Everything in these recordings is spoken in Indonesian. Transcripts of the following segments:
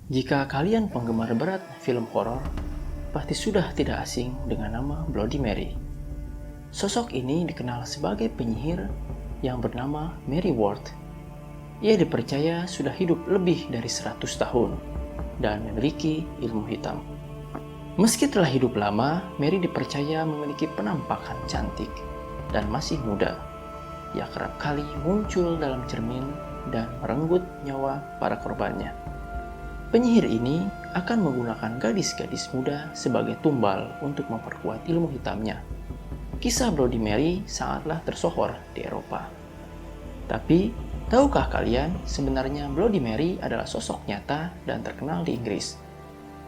Jika kalian penggemar berat film horor, pasti sudah tidak asing dengan nama Bloody Mary. Sosok ini dikenal sebagai penyihir yang bernama Mary Ward. Ia dipercaya sudah hidup lebih dari 100 tahun dan memiliki ilmu hitam. Meski telah hidup lama, Mary dipercaya memiliki penampakan cantik dan masih muda. Ia kerap kali muncul dalam cermin dan merenggut nyawa para korbannya. Penyihir ini akan menggunakan gadis-gadis muda sebagai tumbal untuk memperkuat ilmu hitamnya. Kisah Bloody Mary sangatlah tersohor di Eropa. Tapi, tahukah kalian sebenarnya Bloody Mary adalah sosok nyata dan terkenal di Inggris?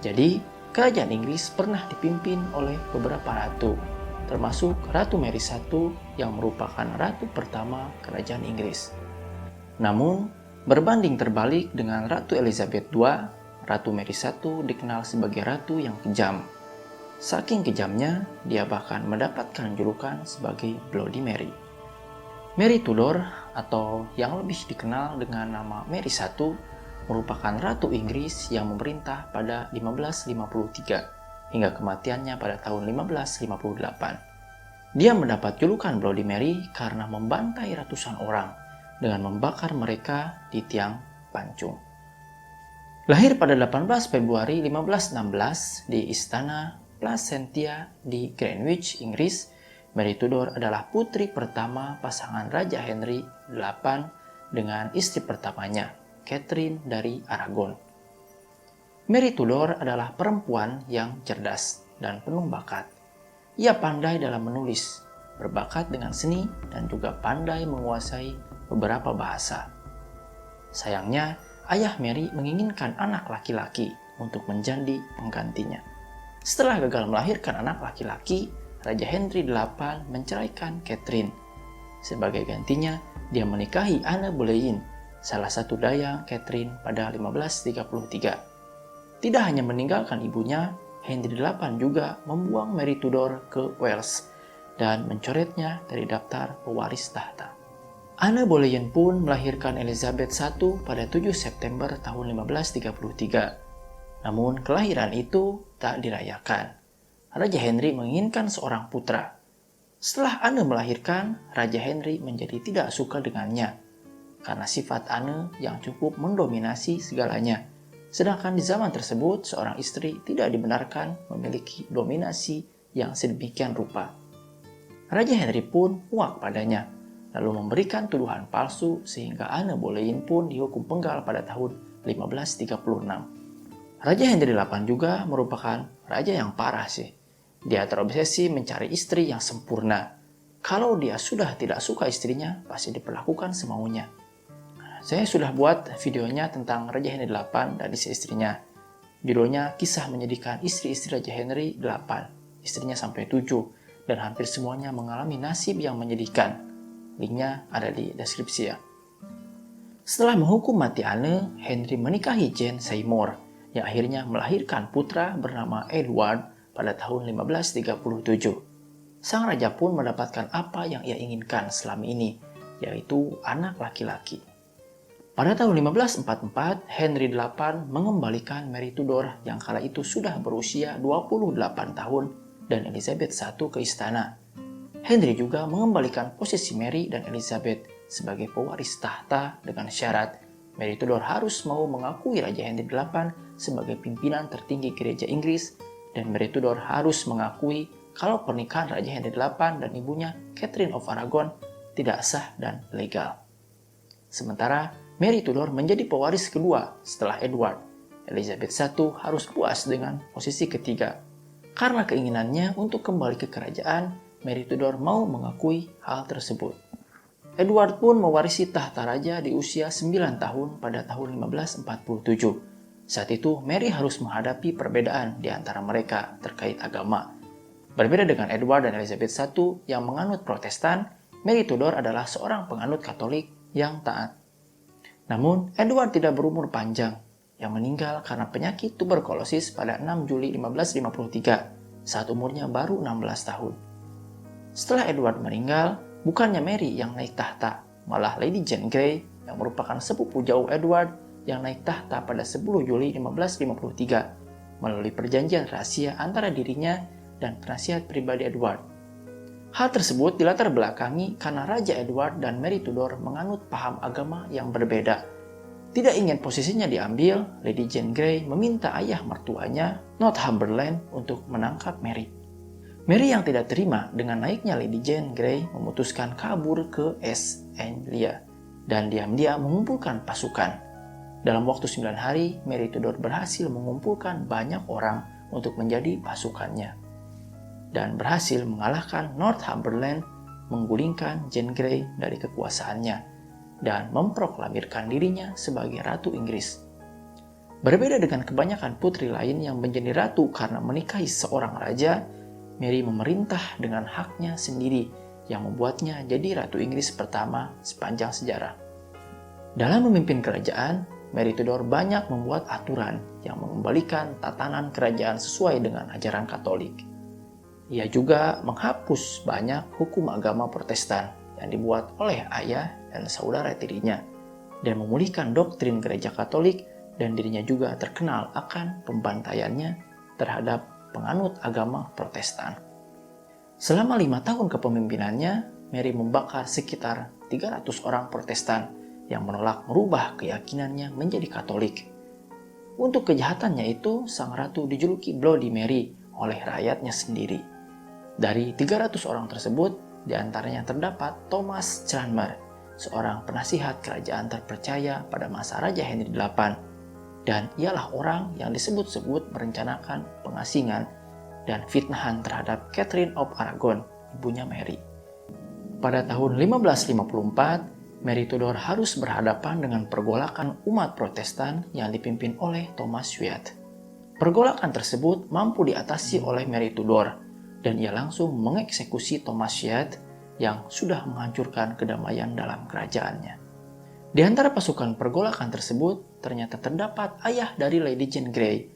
Jadi, kerajaan Inggris pernah dipimpin oleh beberapa ratu, termasuk Ratu Mary I yang merupakan ratu pertama kerajaan Inggris. Namun, berbanding terbalik dengan Ratu Elizabeth II, Ratu Mary I dikenal sebagai ratu yang kejam. Saking kejamnya, dia bahkan mendapatkan julukan sebagai Bloody Mary. Mary Tudor, atau yang lebih dikenal dengan nama Mary I, merupakan Ratu Inggris yang memerintah pada 1553 hingga kematiannya pada tahun 1558. Dia mendapat julukan Bloody Mary karena membantai ratusan orang dengan membakar mereka di tiang pancung. Lahir pada 18 Februari 1516 di Istana Placentia di Greenwich, Inggris, Mary Tudor adalah putri pertama pasangan Raja Henry VIII dengan istri pertamanya, Catherine dari Aragon. Mary Tudor adalah perempuan yang cerdas dan penuh bakat. Ia pandai dalam menulis, berbakat dengan seni, dan juga pandai menguasai beberapa bahasa. Sayangnya, ayah Mary menginginkan anak laki-laki untuk menjadi penggantinya. Setelah gagal melahirkan anak laki-laki, Raja Henry VIII menceraikan Catherine. Sebagai gantinya, dia menikahi Anne Boleyn, salah satu dayang Catherine pada 1533. Tidak hanya meninggalkan ibunya, Henry VIII juga membuang Mary Tudor ke Wales dan mencoretnya dari daftar pewaris tahta. Anne Boleyn pun melahirkan Elizabeth I pada 7 September tahun 1533. Namun kelahiran itu tak dirayakan. Raja Henry menginginkan seorang putra. Setelah Anne melahirkan, Raja Henry menjadi tidak suka dengannya karena sifat Anne yang cukup mendominasi segalanya. Sedangkan di zaman tersebut, seorang istri tidak dibenarkan memiliki dominasi yang sedemikian rupa. Raja Henry pun muak padanya, lalu memberikan tuduhan palsu sehingga Anne Boleyn pun dihukum penggal pada tahun 1536. Raja Henry VIII juga merupakan raja yang parah sih. Dia terobsesi mencari istri yang sempurna. Kalau dia sudah tidak suka istrinya, pasti diperlakukan semaunya. Saya sudah buat videonya tentang Raja Henry VIII dan istri-istrinya. Judulnya Kisah Menyedihkan Istri-istri Raja Henry VIII. Istrinya sampai 7 dan hampir semuanya mengalami nasib yang menyedihkan. Linknya ada di deskripsi ya. Setelah menghukum mati Anne, Henry menikahi Jane Seymour yang akhirnya melahirkan putra bernama Edward pada tahun 1537. Sang raja pun mendapatkan apa yang ia inginkan selama ini, yaitu anak laki-laki. Pada tahun 1544, Henry VIII mengembalikan Mary Tudor yang kala itu sudah berusia 28 tahun dan Elizabeth I ke istana. Henry juga mengembalikan posisi Mary dan Elizabeth sebagai pewaris tahta dengan syarat Mary Tudor harus mau mengakui Raja Henry VIII sebagai pimpinan tertinggi gereja Inggris dan Mary Tudor harus mengakui kalau pernikahan Raja Henry VIII dan ibunya Catherine of Aragon tidak sah dan legal. Sementara Mary Tudor menjadi pewaris kedua setelah Edward. Elizabeth I harus puas dengan posisi ketiga. Karena keinginannya untuk kembali ke kerajaan, Mary Tudor mau mengakui hal tersebut. Edward pun mewarisi tahta raja di usia 9 tahun pada tahun 1547. Saat itu, Mary harus menghadapi perbedaan di antara mereka terkait agama. Berbeda dengan Edward dan Elizabeth I yang menganut Protestan, Mary Tudor adalah seorang penganut Katolik yang taat. Namun, Edward tidak berumur panjang, yang meninggal karena penyakit tuberkulosis pada 6 Juli 1553, saat umurnya baru 16 tahun. Setelah Edward meninggal, bukannya Mary yang naik tahta, malah Lady Jane Grey yang merupakan sepupu jauh Edward yang naik tahta pada 10 Juli 1553 melalui perjanjian rahasia antara dirinya dan penasihat pribadi Edward. Hal tersebut dilatar belakangi karena Raja Edward dan Mary Tudor menganut paham agama yang berbeda. Tidak ingin posisinya diambil, Lady Jane Grey meminta ayah mertuanya, Northumberland, untuk menangkap Mary. Mary yang tidak terima dengan naiknya Lady Jane Grey memutuskan kabur ke East Anglia dan diam-diam mengumpulkan pasukan. Dalam waktu 9 hari, Mary Tudor berhasil mengumpulkan banyak orang untuk menjadi pasukannya dan berhasil mengalahkan Northumberland, menggulingkan Jane Grey dari kekuasaannya dan memproklamirkan dirinya sebagai Ratu Inggris. Berbeda dengan kebanyakan putri lain yang menjadi ratu karena menikahi seorang raja, Mary memerintah dengan haknya sendiri yang membuatnya jadi Ratu Inggris pertama sepanjang sejarah. Dalam memimpin kerajaan, Mary Tudor banyak membuat aturan yang mengembalikan tatanan kerajaan sesuai dengan ajaran Katolik. Ia juga menghapus banyak hukum agama Protestan yang dibuat oleh ayah dan saudara tirinya dan memulihkan doktrin gereja Katolik, dan dirinya juga terkenal akan pembantaiannya terhadap penganut agama Protestan. Selama 5 tahun kepemimpinannya, Mary membakar sekitar 300 orang Protestan yang menolak merubah keyakinannya menjadi Katolik. Untuk kejahatannya itu, sang ratu dijuluki Bloody Mary oleh rakyatnya sendiri. Dari 300 orang tersebut, diantaranya terdapat Thomas Cranmer, seorang penasihat kerajaan terpercaya pada masa Raja Henry VIII, dan ialah orang yang disebut-sebut merencanakan pengasingan dan fitnahan terhadap Catherine of Aragon, ibunya Mary. Pada tahun 1554, Mary Tudor harus berhadapan dengan pergolakan umat Protestan yang dipimpin oleh Thomas Wyatt. Pergolakan tersebut mampu diatasi oleh Mary Tudor, dan ia langsung mengeksekusi Thomas Wyatt yang sudah menghancurkan kedamaian dalam kerajaannya. Di antara pasukan pergolakan tersebut, ternyata terdapat ayah dari Lady Jane Grey.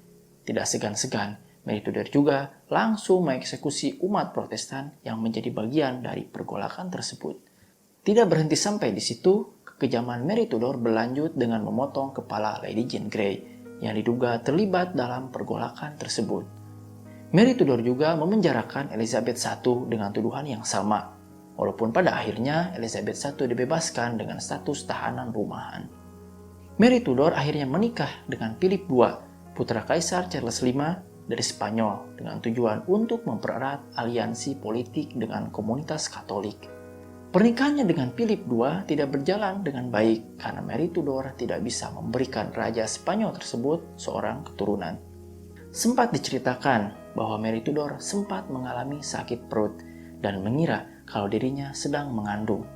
Tidak segan-segan, Mary Tudor juga langsung mengeksekusi umat Protestan yang menjadi bagian dari pergolakan tersebut. Tidak berhenti sampai di situ, kekejaman Mary Tudor berlanjut dengan memotong kepala Lady Jane Grey yang diduga terlibat dalam pergolakan tersebut. Mary Tudor juga memenjarakan Elizabeth I dengan tuduhan yang sama, walaupun pada akhirnya Elizabeth I dibebaskan dengan status tahanan rumahan. Mary Tudor akhirnya menikah dengan Philip II, putra Kaisar Charles V dari Spanyol, dengan tujuan untuk mempererat aliansi politik dengan komunitas Katolik. Pernikahannya dengan Philip II tidak berjalan dengan baik karena Mary Tudor tidak bisa memberikan Raja Spanyol tersebut seorang keturunan. Sempat diceritakan bahwa Mary Tudor sempat mengalami sakit perut dan mengira kalau dirinya sedang mengandung.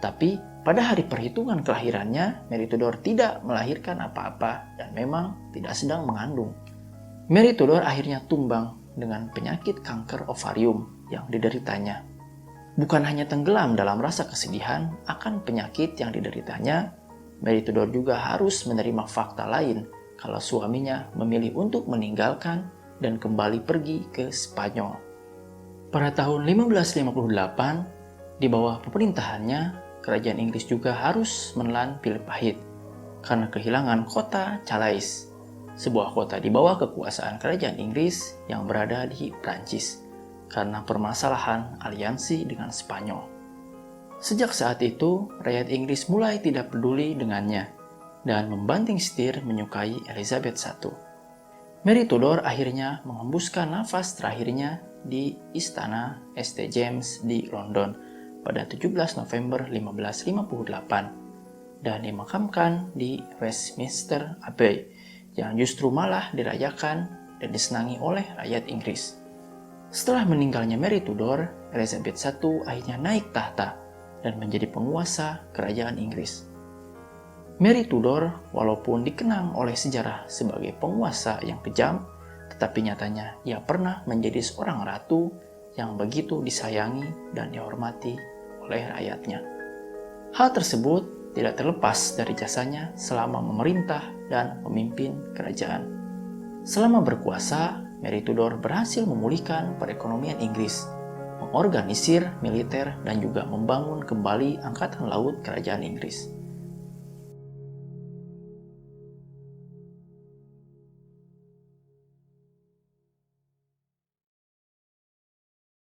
Tapi pada hari perhitungan kelahirannya, Mary Tudor tidak melahirkan apa-apa dan memang tidak sedang mengandung. Mary Tudor akhirnya tumbang dengan penyakit kanker ovarium yang dideritanya. Bukan hanya tenggelam dalam rasa kesedihan akan penyakit yang dideritanya, Mary Tudor juga harus menerima fakta lain kalau suaminya memilih untuk meninggalkan dan kembali pergi ke Spanyol. Pada tahun 1558, di bawah pemerintahannya, kerajaan Inggris juga harus menelan pil pahit karena kehilangan kota Calais, sebuah kota di bawah kekuasaan kerajaan Inggris yang berada di Prancis, karena permasalahan aliansi dengan Spanyol. Sejak saat itu, rakyat Inggris mulai tidak peduli dengannya dan membanting setir menyukai Elizabeth I. Mary Tudor akhirnya menghembuskan nafas terakhirnya di Istana St. James di London pada 17 November 1558 dan dimakamkan di Westminster Abbey yang justru malah dirayakan dan disenangi oleh rakyat Inggris. Setelah meninggalnya Mary Tudor, Elizabeth I akhirnya naik tahta dan menjadi penguasa kerajaan Inggris. Mary Tudor walaupun dikenang oleh sejarah sebagai penguasa yang kejam, tetapi nyatanya ia pernah menjadi seorang ratu yang begitu disayangi dan dihormati oleh rakyatnya. Hal tersebut tidak terlepas dari jasanya selama memerintah dan memimpin kerajaan. Selama berkuasa, Mary Tudor berhasil memulihkan perekonomian Inggris, mengorganisir militer, dan juga membangun kembali angkatan laut kerajaan Inggris.